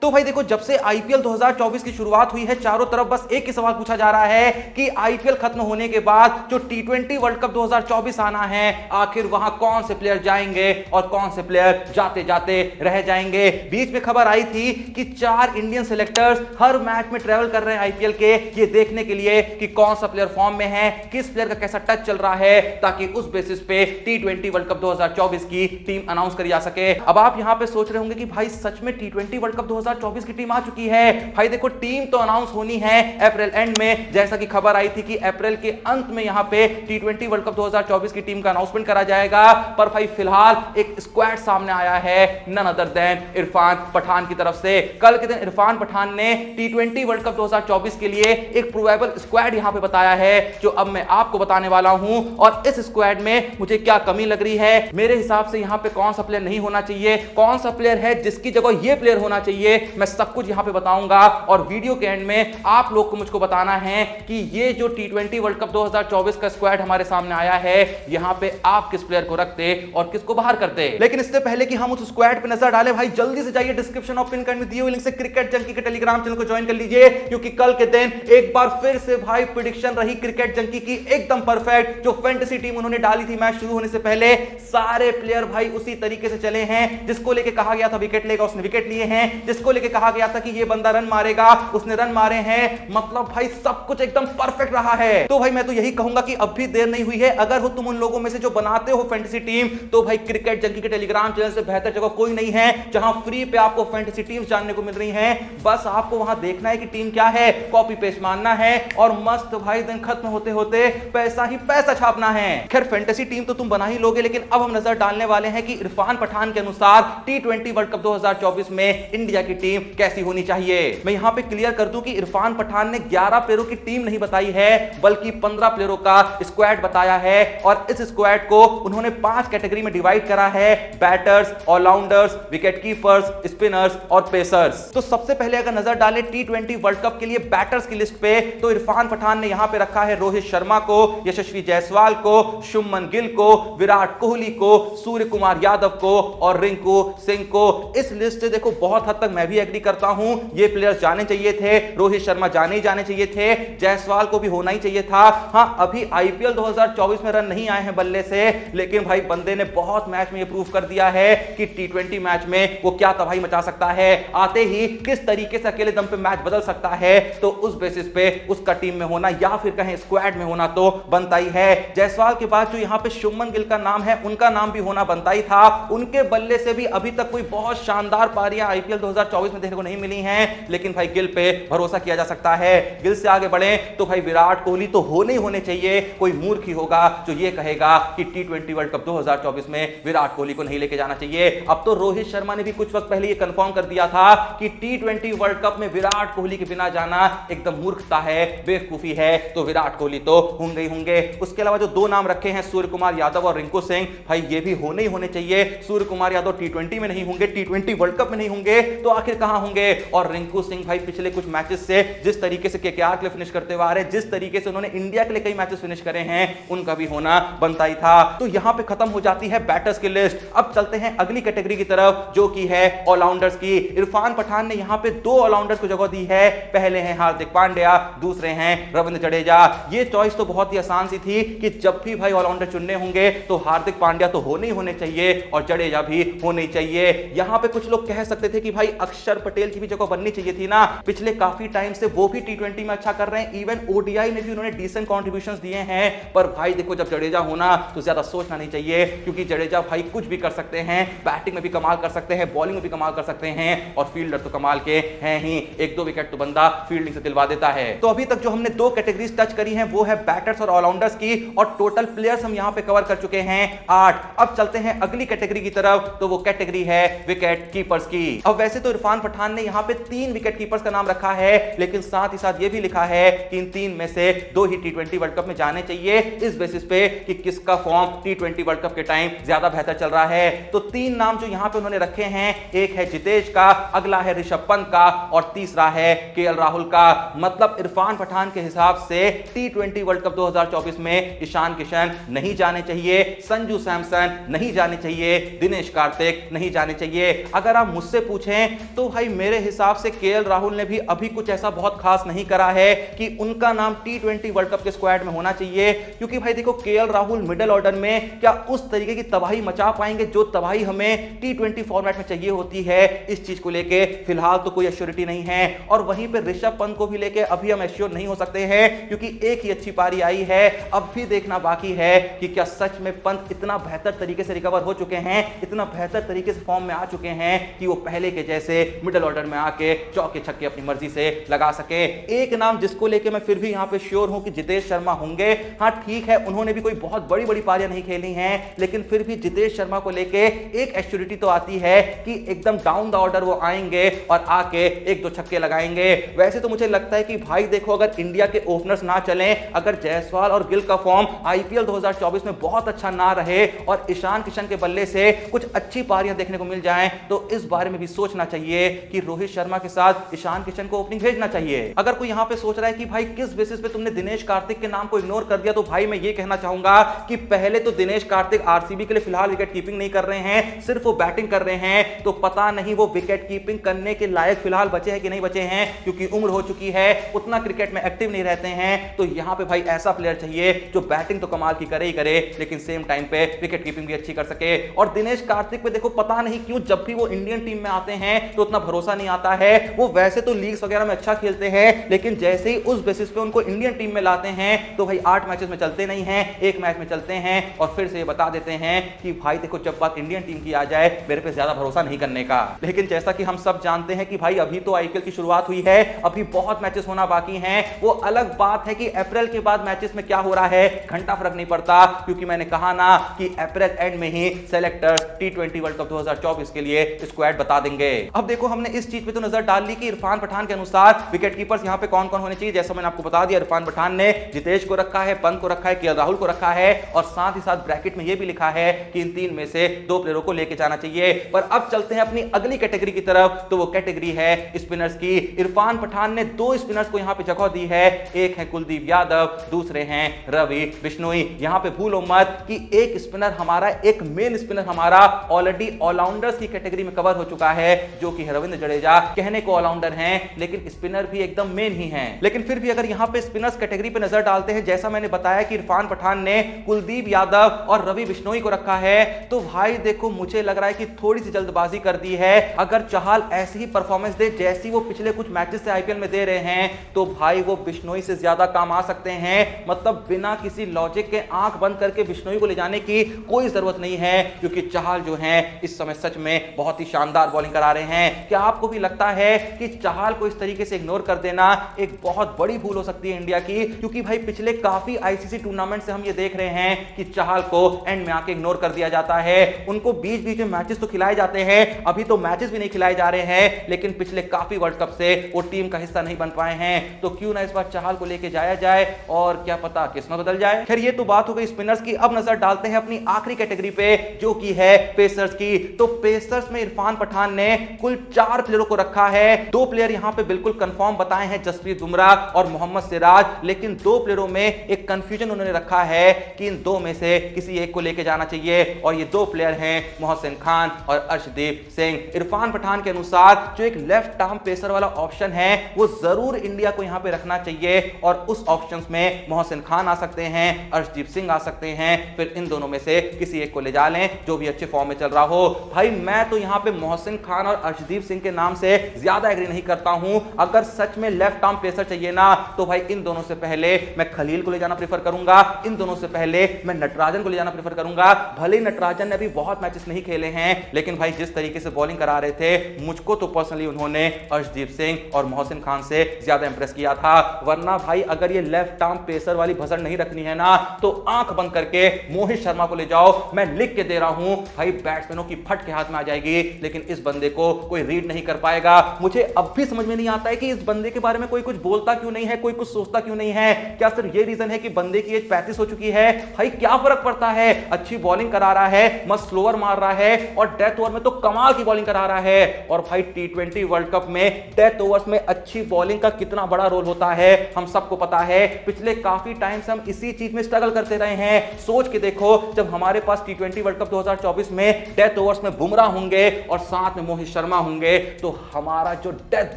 तो भाई देखो, जब से आईपीएल 2024 की शुरुआत हुई है, चारों तरफ बस एक ही सवाल पूछा जा रहा है कि आईपीएल खत्म होने के बाद जो टी20 वर्ल्ड कप 2024 आना है, आखिर वहां कौन से प्लेयर जाएंगे और कौन से प्लेयर जाते जाते रह जाएंगे। बीच में खबर आई थी कि 4 इंडियन सिलेक्टर्स हर मैच में ट्रेवल कर रहे हैं आईपीएल के, ये देखने के लिए कि कौन सा प्लेयर फॉर्म में है, किस प्लेयर का कैसा टच चल रहा है, ताकि उस बेसिस पे टी20 वर्ल्ड कप 2024 की टीम अनाउंस करी जा सके। अब आप यहां पे सोच रहे होंगे कि भाई सच में टी20 वर्ल्ड कप 2024 की टीम आ चुकी है। भाई देखो, टीम तो अनाउंस होनी है अप्रैल एंड में, जैसा कि खबर आई थी कि अप्रैल के अंत में यहां पे टी20 वर्ल्ड कप 2024 की टीम का अनाउंसमेंट करा जाएगा। पर भाई फिलहाल एक स्क्वाड सामने आया है, none other than Irfan Pathan की तरफ से। कल के दिन इरफान पठान ने टी20 वर्ल्ड कप 2024 के लिए एक प्रोबेबल स्क्वाड यहां पे बताया है, जो अब मैं आपको बताने वाला हूं। और इस स्क्वाड में मुझे क्या कमी लग रही है, मेरे हिसाब से यहां पे कौन सा प्लेयर नहीं होना चाहिए, कौन सा प्लेयर है जिसकी जगह यह प्लेयर होना चाहिए, मैं सब कुछ यहां पे बताऊंगा। और वीडियो के एंड में आप लोग को मुझको बताना है कि ये जो टी20 वर्ल्ड कप 2024 का स्क्वाड हमारे सामने आया है, यहां पे आप किस प्लेयर को रखते और किसको बाहर करते। लेकिन इससे पहले कि हम उस स्क्वाड पे नजर डालें, भाई जल्दी से जाइए डिस्क्रिप्शन और पिन कार्ड में दिए हुए लिंक से क्रिकेट जंकी के टेलीग्राम चैनल को ज्वाइन कर लीजिए, क्योंकि कल के दिन एक बार फिर से भाई प्रेडिक्शन रही क्रिकेट जंकी की एकदम परफेक्ट। जो फैंटेसी टीम उन्होंने डाली थी मैच शुरू होने से पहले, सारे प्लेयर भाई उसी तरीके से चले हैं। जिसको लेके कहा गया था विकेट लेगा, उसने विकेट लिए हैं। जिसको लेके कहा गया था कि ये बंदा रन मारेगा, उसने रन मारे हैं। मतलब भाई सब कुछ एकदम परफेक्ट रहा है। तो भाई मैं तो यही कहूंगा कि अब भी देर नहीं हुई है। अगर हो तुम उन लोगों में से जो बनाते हो फैंटेसी टीम, तो भाई क्रिकेट जंकी के टेलीग्राम चैनल से बेहतर जगह कोई नहीं है, जहां फ्री पे आपको फैंटेसी टीम्स जानने को मिल रही हैं। बस आपको वहां देखना है कि टीम क्या है, कॉपी पेस्ट मारना है और मस्त भाई दिन खत्म होते होते पैसा ही पैसा छापना है। खैर फैंटेसी टीम तो तुम बना ही लोगे, लेकिन अब हम नजर डालने वाले हैं कि इरफान पठान के अनुसार टी20 वर्ल्ड कप 2024 में इंडिया की टीम कैसी होनी चाहिए। मैं यहां पे क्लियर कर दूं कि इरफान पठान ने 11 प्लेयरों की टीम नहीं बताई है, बल्कि 15 प्लेयरों का स्क्वाड बताया है। और इस स्क्वाड को उन्होंने 5 कैटेगरी में डिवाइड करा है: batters, allrounders, wicket keepers, spinners और पेसर्स। तो सबसे पहले अगर नजर डालें टी20 वर्ल्ड कप के लिए बैटर्स की लिस्ट पे, तो इरफान पठान ने यहां पे रखा है रोहित शर्मा को, यशस्वी जायसवाल को, शुभमन गिल को, विराट कोहली को, सूर्य कुमार यादव को और रिंकू सिंह को। इस लिस्ट से देखो बहुत हद तक मैं भी एग्री करता हूं, ये प्लेयर्स जाने चाहिए थे। रोहित शर्मा जाने ही जाने चाहिए थे, जायसवाल को भी होना ही चाहिए था। हां, अभी आईपीएल 2024 में रन नहीं आए हैं बल्ले से, लेकिन भाई बंदे ने बहुत मैच में ये प्रूव कर दिया है कि टी20 मैच में वो क्या तबाही मचा सकता है, आते ही किस तरीके से अकेले दम पे मैच बदल सकता है। तो उस बेसिस पे उसका टीम में होना या फिर कहें स्क्वाड में होना तो बनता ही है। जायसवाल के बाद जो यहां पे शुभमन गिल का नाम है, उनका नाम भी होना बनता ही था। उनके बल्ले से भी अभी तक कोई बहुत शानदार पारियां आईपीएल 2024 में देखने को नहीं मिली हैं, लेकिन भाई गिल पे भरोसा किया जा सकता है। गिल से आगे बढ़े तो भाई विराट कोहली तो होने ही होने चाहिए। कोई मूर्ख ही होगा जो ये कहेगा कि टी20 वर्ल्ड कप 2024 में विराट कोहली को नहीं लेके जाना चाहिए। अब तो रोहित शर्मा ने भी कुछ वक्त पहले ये कंफर्म कर दिया था कि टी20 वर्ल्ड कप में विराट कोहली के बिना जाना एकदम मूर्खता है, बेवकूफी है। तो विराट कोहली तो होंगे ही होंगे। उसके अलावा जो 2 नाम रखे हैं, सूर्य कुमार यादव और रिंकू सिंह, भाई ये भी होने ही होने चाहिए। सूर्य कुमार यादव टी20 में नहीं होंगे, टी20 वर्ल्ड कप में नहीं होंगे, तो आखिर कहां होंगे। और रिंकू सिंह भाई पिछले कुछ मैचेस से जिस तरीके से केकेआर के लिए फिनिश करते हुए आ रहे हैं, जिस तरीके से उन्होंने इंडिया के लिए कई मैचेस फिनिश करे हैं, उनका भी होना बनता ही था। तो यहां पे खत्म हो जाती है बैटर्स की लिस्ट। अब चलते हैं अगली कैटेगरी की तरफ, जो कि है ऑलराउंडर्स की। इरफान पठान ने यहां पे 2 ऑलराउंडर्स को जगह दी है। पहले हैं हार्दिक पांड्या, दूसरे हैं रविंद्र जडेजा। ये चॉइस तो बहुत ही आसान सी थी कि जब भी भाई ऑलराउंडर चुनने होंगे तो हार्दिक पांड्या तो होने ही होने चाहिए और जडेजा भी होने चाहिए। यहां पे कुछ लोग कह सकते थे कि भाई अक्षर पटेल की भी जगह बननी चाहिए थी ना, पिछले काफी टाइम से वो भी टी20 में अच्छा कर रहे हैं, इवन ओडीआई में भी उन्होंने डिसेंट कंट्रीब्यूशंस दिए हैं। पर भाई देखो, जब जडेजा होना तो ज्यादा सोचना नहीं चाहिए, क्योंकि जडेजा भाई कुछ भी कर सकते हैं, बैटिंग में भी कमाल कर सकते हैं, बॉलिंग में भी कमाल कर सकते हैं और फील्डर तो कमाल के हैं ही। 1-2 विकेट तो बंदा फील्डिंग से दिलवा देता है। तो अभी तक जो हमने 2 कैटेगरीज टच करी हैं, वो है बैटर्स और ऑलराउंडर्स की, और टोटल प्लेयर्स हम यहां पे कवर कर चुके हैं 8। अब चलते हैं अगली कैटेगरी की तरफ, तो वो कैटेगरी है विकेट कीपर्स की। अब वैसे तो इरफान पठान ने यहां पे 3 विकेट कीपर्स का नाम रखा है, लेकिन साथ ही साथ ये भी लिखा है कि इन 3 में से 2 ही टी20 वर्ल्ड कप में जाने चाहिए, इस बेसिस पे कि किसका फॉर्म टी20 वर्ल्ड कप के टाइम ज्यादा बेहतर चल रहा है। तो 3 नाम जो यहां पे उन्होंने रखे हैं, एक है जितेश का, अगला है ऋषभ पंत का और तीसरा है केएल राहुल का। मतलब इरफान पठान के हिसाब से टी20 वर्ल्ड कप 2024 में ईशान किशन नहीं जाने चाहिए, संजू सैमसन नहीं जाने चाहिए, दिनेश कार्तिक नहीं जाने चाहिए। अगर आप मुझसे पूछें तो भाई मेरे हिसाब से केएल राहुल ने भी अभी कुछ ऐसा बहुत खास नहीं करा है कि उनका नाम टी20 वर्ल्ड कप के स्क्वाड में होना चाहिए। क्योंकि भाई देखो केएल राहुल मिडिल ऑर्डर में क्या उस तरीके की तबाही मचा पाएंगे जो तबाही हमें टी20 फॉर्मेट में चाहिए होती है, इस चीज को लेके फिलहाल तो कोई एश्योरिटी नहीं है। और वहीं पे ऋषभ पंत को भी लेके अभी हम एश्योर नहीं हो सकते हैं क्योंकि एक ही अच्छी पारी आई है। अब भी देखना बाकी है कि क्या सच में पंत इतना बेहतर तरीके से रिकवर हो चुके हैं, इतना बेहतर तरीके से फॉर्म में आ चुके हैं कि वो पहले के जैसे मिडिल ऑर्डर में आके चौके छक्के अपनी मर्जी से लगा सके। एक नाम जिसको लेके मैं फिर भी यहां पे श्योर हूं कि जितेश शर्मा होंगे। हां ठीक है, उन्होंने भी कोई बहुत बड़ी बड़ी पारियां नहीं खेली हैं, लेकिन फिर भी जितेश शर्मा को लेके एक एश्योरिटी तो आती है कि एकदम डाउन द ऑर्डर वो आएंगे और आके एक दो छक्के लगाएंगे। वैसे तो मुझे लगता है कि भाई देखो अगर इंडिया के ओपनर्स ना चलें, अगर जायसवाल और गिल का फॉर्म आईपीएल 2024 में बहुत अच्छा ना रहे और ईशान किशन के बल्ले से कुछ अच्छी पारियां देखने को मिल जाएं, तो इस बारे में भी सोचना चाहिए कि रोहित शर्मा के साथ ईशान किशन को ओपनिंग भेजना चाहिए। अगर कोई यहां पे सोच रहा है कि भाई किस बेसिस पे तुमने दिनेश कार्तिक के नाम को इग्नोर कर दिया, तो भाई मैं ये कहना चाहूंगा कि पहले तो दिनेश कार्तिक आरसीबी के लिए फिलहाल विकेट कीपिंग नहीं कर रहे हैं, सिर्फ वो बैटिंग कर रहे हैं। तो पता नहीं वो विकेट कीपिंग करने के लायक फिलहाल बचे हैं कि नहीं बचे हैं, क्योंकि उम्र हो चुकी है, उतना क्रिकेट में एक्टिव नहीं रहते हैं। तो यहां पे भाई ऐसा प्लेयर चाहिए जो बैटिंग तो कमाल की करे ही करे, लेकिन सेम टाइम पे विकेट कीपिंग भी अच्छी कर सके। और दिनेश कार्तिक पे देखो पता नहीं क्यों जब भी वो इंडियन टीम में आते हैं तो उतना भरोसा नहीं आता है। वो वैसे तो लीग्स वगैरह में अच्छा खेलते हैं, लेकिन जैसे ही उस बेसिस पे उनको इंडियन टीम में लाते हैं तो भाई 8 मैचेस में चलते नहीं हैं, एक मैच में चलते हैं और फिर से ये बता देते हैं कि भाई देखो जब बात इंडियन टीम की आ जाए मेरे पे ज्यादा भरोसा नहीं करने का। लेकिन जैसा कि हम सब जानते हैं कि भाई अभी तो आईपीएल की शुरुआत हुई है, अभी बहुत मैचेस होना बाकी हैं। वो अलग बात है कि अप्रैल के बाद मैचेस में क्या हो रहा है घंटा फर्क नहीं पड़ता, क्योंकि मैंने कहा ना कि अप्रैल एंड में ही सेलेक्टर्स टी20 वर्ल्ड कप 2024 के लिए स्क्वाड बता देंगे। अब देखो हमने इस चीज पे तो नजर डाल ली कि इरफान पठान के अनुसार विकेट कीपर्स यहां पे कौन कौन होने चाहिए। जैसा मैंने आपको बता दिया, इरफान पठान ने जितेश को रखा है, पंत को रखा है, केएल राहुल को रखा है और साथ ही साथ ब्रैकेट में यह भी लिखा है कि इन तीन में से 2 प्लेयरों को लेके जाना चाहिए। पर अब चलते हैं अपनी अगली कैटेगरी की तरफ, तो वो कैटेगरी है स्पिनर्स की। इरफान पठान ने 2 स्पिनर्स को यहां पे जगह दी है, एक है कुलदीप यादव, दूसरे हैं रवि बिश्नोई। यहां पे भूलो मत कि एक स्पिनर हमारा, एक मेन स्पिनर हमारा ऑलरेडी ऑलराउंडर्स की कैटेगरी में कवर हो चुका है, जो कि रविंद्र जडेजा। कहने को ऑलराउंडर हैं, लेकिन स्पिनर भी एकदम मेन ही हैं। लेकिन फिर भी अगर यहां पे स्पिनर्स कैटेगरी पे नजर डालते हैं, जैसा मैंने बताया कि इरफान पठान ने कुलदीप यादव और रवि बिश्नोई को रखा है, तो भाई देखो मुझे लग रहा है कि थोड़ी सी जल्दबाजी कर दी है। अगर चहल ऐसी ही परफॉर्मेंस दे जैसी वो पिछले कुछ मैचेस से आईपीएल में दे रहे हैं, तो भाई वो बिश्नोई से ज्यादा काम आ सकते हैं। मतलब बिना किसी लॉजिक के आंख बंद करके बिश्नोई को ले जाने की कोई जरूरत नहीं है, क्योंकि चहल जो है इस समय सच में बहुत ही शानदार बॉलिंग करा रहे हैं। क्या आपको भी लगता है कि चहल को इस तरीके से इग्नोर कर देना एक बहुत बड़ी भूल हो सकती है इंडिया की? क्योंकि भाई पिछले काफी आईसीसी टूर्नामेंट से हम ये देख रहे हैं कि चहल को एंड में आके इग्नोर कर दिया जाता है। उनको बीच बीच में मैचेस तो खिलाए जाते हैं, अभी तो मैचेस भी नहीं खिलाए जा रहे हैं, लेकिन पिछले काफी वर्ल्ड कप से वो टीम का हिस्सा नहीं बन पाए हैं। तो क्यों ना इस बार चहल को लेके जाया जाए और क्या पता किस्मत बदल जाए। खैर ये तो बात हो गई स्पिनर्स की। अब नजर डालते हैं अपनी आखिरी कैटेगरी पे, जो की है पेसर्स की। तो पेसर्स में इरफान पठान ने कुल 4 प्लेयरों को रखा है। 2 प्लेयर यहां पे बिल्कुल कंफर्म बताए हैं, जसप्रीत बुमराह और मोहम्मद सिराज। लेकिन 2 प्लेयरों में एक कंफ्यूजन उन्होंने रखा है कि इन 2 में से किसी एक को लेके जाना चाहिए, और ये 2 प्लेयर हैं मोहसिन खान और अर्शदीप सिंह। इरफान पठान के अनुसार जो एक लेफ्ट आर्म पेसर वाला ऑप्शन है वो जरूर इंडिया को यहां पे रखना चाहिए, और उस ऑप्शंस में मोहसिन खान आ सकते हैं, अर्शदीप सिंह आ सकते हैं। फिर इन दोनों में से किसी एक को ले जा लें जो भी अच्छे फॉर्म में चल रहा हो। भाई मैं तो यहां पे मोहसिन खान और अर्शदीप सिंह के नाम से ज्यादा एग्री नहीं करता हूं। अगर सच में लेफ्ट आर्म पेसर चाहिए ना, तो भाई इन दोनों से पहले मैं खलील को ले जाना प्रेफर करूंगा, इन दोनों से पहले मैं नटराजन को ले जाना प्रेफर करूंगा। भले ही नटराजन ने अभी बहुत मैचेस नहीं खेले हैं, लेकिन भाई जिस तरीके से बॉलिंग करा रहे थे, मुझको तो पर्सनली उन्होंने अर्शदीप सिंह और मोहसिन खान से ज्यादा इंप्रेस किया था। वरना भाई अगर ये लेफ्ट आर्म पेसर वाली भसड़ नहीं रखनी है ना, तो आंख बंद करके मोहित शर्मा को ले जाओ। मैं लिख के दे रहा हूं भाई, बैट्समैनों की फट के हाथ में आ जाएगी, लेकिन इस बंदे को कोई रीड नहीं कर पाएगा। मुझे अब भी समझ में नहीं आता है कि इस बंदे के बारे में कोई कुछ बोलता क्यों नहीं है, कोई कुछ सोचता क्यों नहीं है। क्या सिर्फ ये रीजन है कि बंदे की एज 35 हो चुकी है? भाई क्या फर्क पड़ता है, अच्छी बॉलिंग करा रहा है, मस्त स्लोअर मार रहा है, और डेथ ओवर में तो कमाल की बॉलिंग करा रहा है। और भाई टी20 वर्ल्ड कप में डेथ ओवर्स में अच्छी बॉलिंग का कितना बड़ा रोल होता है हम सबको पता है। पिछले काफी टाइम से हम इसी चीज में स्ट्रगल करते रहे हैं। सोच के देखो, जब हमारे पास टी20 वर्ल्ड कप 2024 में डेथ ओवर्स में बुमराह होंगे और साथ में मोहित शर्मा होंगे तो हमारा जो डेथ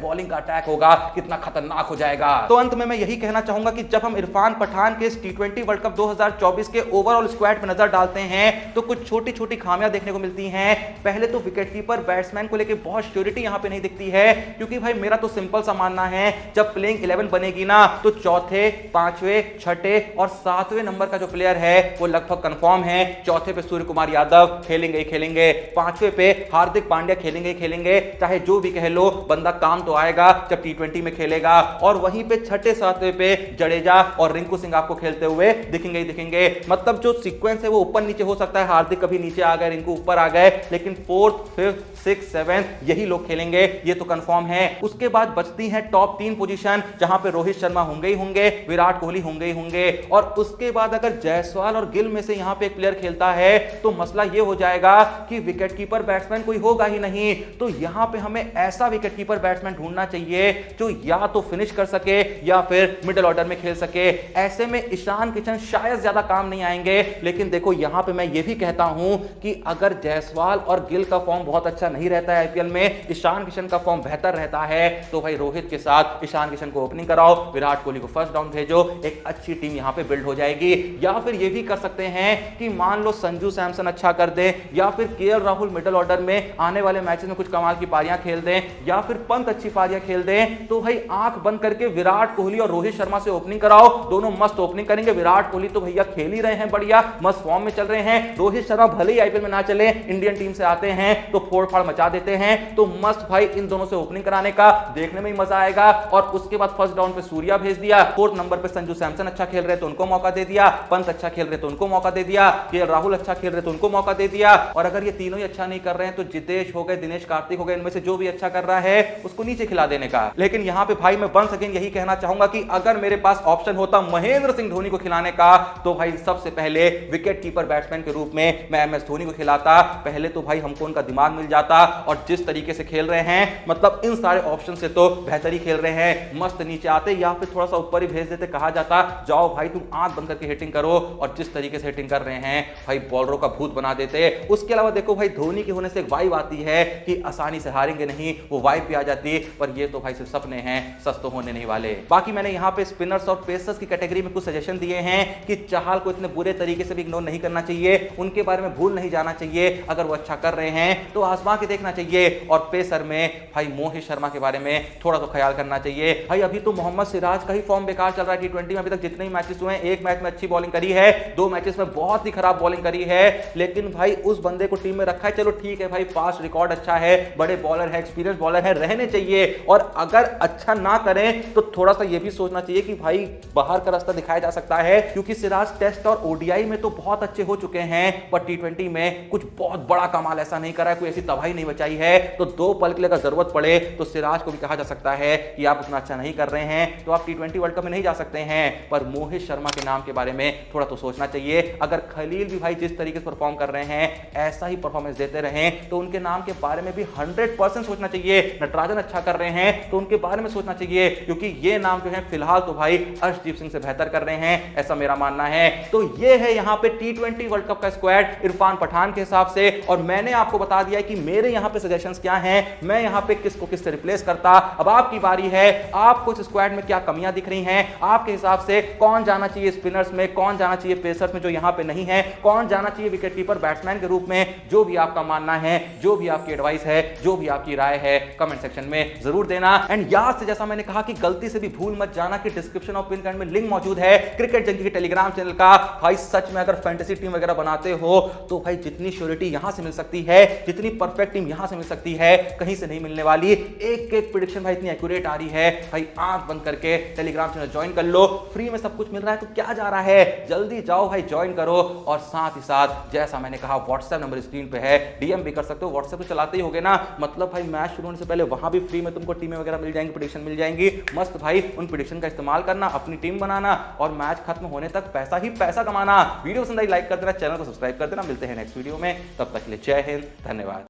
बॉलिंग का अटैक होगा कितना खतरनाक हो जाएगा। तो अंत में मैं यही कहना चाहूंगा कि जब हम इरफान पठान के इस T20 वर्ल्ड कप 2024 के ओवरऑल स्क्वाड पर नजर डालते हैं तो कुछ छोटी छोटी खामियां देखने को मिलती हैं। पहले तो विकेटकीपर बैट्समैन को लेकर बहुत श्योरिटी यहां पे नहीं दिखती है, क्योंकि भाई मेरा तो सिंपल सा मानना है जब प्लेइंग 11 बनेगी ना तो चौथे, पांचवें, छठे और सातवें नंबर का जो प्लेयर है वो लगभग कंफर्म है। चौथे पे सूर्य कुमार यादव खेलेंगे ही खेलेंगे, पांचवें पे हार्दिक पांड्या खेलेंगे ही खेलेंगे, चाहे जो भी कह लो बंदा काम तो आएगा जब T20 में खेलेगा। और वहीं पे छठे सातवें पे जडेजा और रिंकू सिंह आपको खेलते हुए दिखेंगे ही दिखेंगे। मतलब जो सीक्वेंस है वो ऊपर नीचे हो सकता है, हार्दिक कभी नीचे आ गए, रिंकू ऊपर आ गए, लेकिन फोर्थ, फिफ्थ, सिक्स, सेवेंथ यही लोग खेलेंगे, ये तो कंफर्म है। उसके बाद बचती है टॉप 3 पोजीशन जहां पे रोहित शर्मा होंगे ही होंगे, विराट कोहली होंगे ही होंगे। और उसके बाद अगर जायसवाल और गिल में से यहां पे एक प्लेयर खेलता है तो मसला ये हो जाएगा कि विकेटकीपर बैट्समैन कोई होगा ही नहीं। तो यहां पे हमें ऐसा विकेटकीपर बैट्समैन ढूंढना चाहिए जो या तो फिनिश कर सके या फिर मिडिल ऑर्डर में खेल सके। ऐसे में ईशान किशन शायद ज्यादा काम नहीं आएंगे, लेकिन देखो यहां पे मैं ये भी कहता हूं कि अगर जायसवाल और गिल का फॉर्म बहुत अच्छा नहीं रहता है आईपीएल में, ईशान किशन का फॉर्म बेहतर रहता है, तो भाई रोहित के साथ ईशान किशन को ओपनिंग कराओ, विराट कोहली को फर्स्ट डाउन भेजो, एक अच्छी टीम यहां पे बिल्ड हो जाएगी। या फिर ये भी कर सकते हैं कि मान लो संजू सैमसन अच्छा कर दे, या फिर केएल राहुल मिडिल ऑर्डर में आने वाले मैचेस में कुछ कमाल की पारियां खेल दें, या फिर पंत अच्छी पारियां खेल दें, तो भाई आंख बंद करके विराट कोहली और रोहित शर्मा से ओपनिंग कराओ। दोनों मस्त ओपनिंग करेंगे। विराट कोहली तो भैया खेल ही रहे हैं, बढ़िया मस्त फॉर्म में चल रहे हैं। रोहित शर्मा भले ही आईपीएल में ना चले, इंडियन टीम से आते हैं तो फोड़ फाड़ मचा देते हैं। तो मस्त भाई इन दोनों से ओपनिंग कराने का देखने में ही मजा आएगा। और उसके बाद फर्स्ट डाउन पे सूर्या भेज दिया, फोर्थ नंबर पे संजू सैमसन अच्छा खेल रहे तो उनको मौका दे दिया, पंत अच्छा खेल रहे तो उनको मौका दे दिया, केएल राहुल अच्छा खेल रहे तो उनको मौका दे दिया। और अगर ये तीनों ही अच्छा नहीं कर रहे हैं तो जितेश हो गए, दिनेश कार्तिक हो गए, इनमें से जो भी अच्छा कर रहा है उसको नीचे खिला देने का। लेकिन यहां पे भाई मैं वंस अगेन यही कहना चाहूंगा कि अगर मेरे पास ऑप्शन होता महेंद्र सिंह धोनी को खिलाने का तो भाई सबसे पहले विकेट कीपर बैट्समैन के रूप में मैं एमएस धोनी को खिलाता। पहले तो भाई हमको उनका दिमाग मिल जाता, और जिस तरीके से खेल रहे हैं मतलब इन सारे ऑप्शन से तो बेहतर ही खेल रहे हैं। मस्त नीचे आते या फिर थोड़ा सा ऊपर ही भेज देते, कहा जाता जाओ भाई तुम आंख बंद करके हिटिंग करो, और जिस तरीके से हिटिंग कर रहे हैं भाई बॉलरों का भूत बना देते। उसके अलावा देखो भाई धोनी के होने से एक वाइब आती है कि आसानी से हारेंगे नहीं, वो वाइब भी आ जाती। पर ये तो भाई सिर्फ सपने हैं, सच तो होने नहीं वाले। बाकी मैंने यहाँ पे स्पिनर्स और पेसर्स की कैटेगरी में कुछ सजेशन दिए हैं कि चाहल को इतने बुरे तरीके से भी इग्नोर नहीं करना चाहिए, उनके बारे में भूल नहीं जाना चाहिए। अगर वो अच्छा कर रहे हैं तो आजमा के देखना चाहिए। और पेसर में भाई मोहित शर्मा के बारे में थोड़ा तो ख्याल करना चाहिए। भाई अभी तो मोहम्मद सिराज का ही फॉर्म बेकार चल रहा है T20 में। अभी तक जितने ही मैचेस हुए हैं, एक मैच में अच्छी बॉलिंग करी है, 2 मैचेस में बहुत ही खराब बॉलिंग करी है, लेकिन भाई उस बंदे को टीम में रखा है। चलो ठीक है भाई, पास रिकॉर्ड अच्छा है, बड़े बॉलर है, एक्सपीरियंस बॉलर है, रहने चाहिए। और अगर अच्छा ना करें तो थोड़ा सा यह भी सोचना चाहिए कि भाई बाहर का रास्ता दिखाया जा सकता है, क्योंकि सिराज टेस्ट और ओडीआई में तो बहुत अच्छे हो चुके हैं, पर T20 में कुछ बहुत बड़ा कमाल ऐसा नहीं करा है, कोई ऐसी तबाही नहीं बचाई है। तो 2 पल के लिए अगर जरूरत पड़े तो सिराज को भी कहा जा सकता है कि आप उतना अच्छा नहीं कर रहे हैं तो आप T20 वर्ल्ड कप में नहीं जा सकते हैं। पर मोहित शर्मा के नाम के बारे में थोड़ा तो सोचना चाहिए। अगर खलील भी भाई जिस तरीके से परफॉर्म कर रहे हैं ऐसा ही परफॉर्मेंस देते रहें तो उनके नाम के बारे में भी 100% सोचना चाहिए। नटराजन अच्छा कर रहे हैं तो उनके बारे में सोचना चाहिए, क्योंकि ये नाम जो है फिलहाल तो भाई अर्शदीप सिंह से बेहतर कर रहे हैं, ऐसा मेरा मानना है। तो ये है यहाँ पे T20 वर्ल्ड कप का स्क्वाड इरफान पठान के हिसाब से। और मैंने आपको बता दिया कि मेरे यहाँ पे सजेशंस क्या हैं, मैं यहाँ पे किसको किससे रिप्लेस करता। अब आपकी बारी है, आपको इस स्क्वाड में क्या कमियां दिख रही हैं, आपके हिसाब से कौन जाना चाहिए स्पिनर्स में, कौन जाना चाहिए पेसर्स में जो यहाँ पे नहीं है, कौन जाना चाहिए विकेट कीपर बैट्समैन के रूप में। जो भी आपका मानना है, जो भी आपकी एडवाइस है, जो भी आपकी राय है, कमेंट सेक्शन में जरूर देना। एंड याद से जैसा मैंने कहा कि गलती से भी भूल मत जाना कि डिस्क्रिप्शन और पिन कमेंट में लिंक मौजूद है क्रिकेट जंकी के टेलीग्राम चैनल का। भाई सच में अगर फैंटेसी टीम वगैरह बनाते हो तो भाई जितनी श्योरिटी यहां से मिल सकती है, जितनी परफेक्ट टीम यहां से मिल सकती है, कहीं से नहीं मिलने वाली। एक एक प्रेडिक्शन भाई इतनी एक्यूरेट आ रही है, भाई आंख बंद करके टेलीग्राम चैनल ज्वाइन कर लो, फ्री में सब कुछ मिल रहा है तो क्या जा रहा है, जल्दी जाओ भाई ज्वाइन करो। और साथ ही साथ जैसा मैंने कहा व्हाट्सएप नंबर स्क्रीन पे है, डीएम भी कर सकते हो। व्हाट्सएप तो चलाते ही होगे ना, मतलब भाई मैच शुरू होने से पहले वहां भी फ्री में तुमको टीमें वगैरह मिल जाएंगी, प्रेडिक्शन मिल जाएंगी। मस्त भाई उन प्रेडिक्शन का इस्तेमाल करना, अपनी टीम बनाना और मैच खत्म होने तक पैसा ही पैसा कमाना। वीडियो पसंद आई लाइक कर देना, चैनल को सब्सक्राइब कर देना। मिलते हैं नेक्स्ट वीडियो में, तब तक के लिए जय हिंद, धन्यवाद।